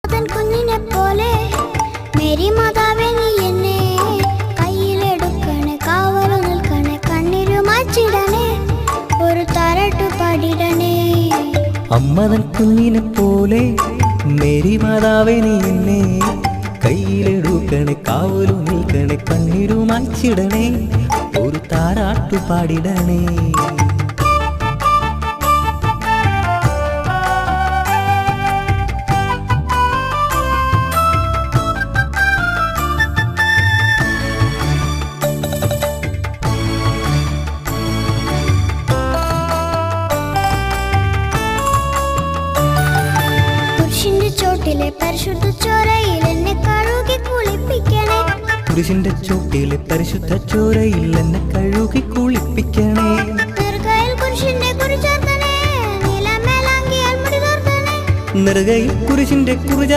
കുഞ്ഞിനെ പോലെ മേരി മാതാവേ നീ എന്നെ കയ്യിലെടുക്കണേ, കാവൽ നിൽക്കണേ, കണ്ണിരുമാച്ചിടണേ, ഒരു താരാട്ട് പാടിടണേ. അമ്മതൻ കുഞ്ഞിനെ പോലെ മേരി മാതാവേ നീ എന്നെ കയ്യിലെടുക്കണേ, കാവലു നിൽക്കണേ, കണ്ണിരുമാച്ചിടണേ, ഒരു താരാട്ടു പാടിടണേ. ചോട്ടിലെ പരിശുദ്ധ ചോരയിൽ എന്നെ കഴുകി കുളിപ്പിക്കണേ, കുരിശിന്റെ ചോട്ടിലെ പരിശുദ്ധ ചോരയിൽ എന്നെ കഴുകി കുളിപ്പിക്കണേ. നെറുകയിൽ കുരിശിന്റെ കുറി ചേർക്കണേ, നീലമേലാങ്കിയാൽ മുടി തോർത്തണേ, നെറുകയിൽ കുരിശിന്റെ കുറി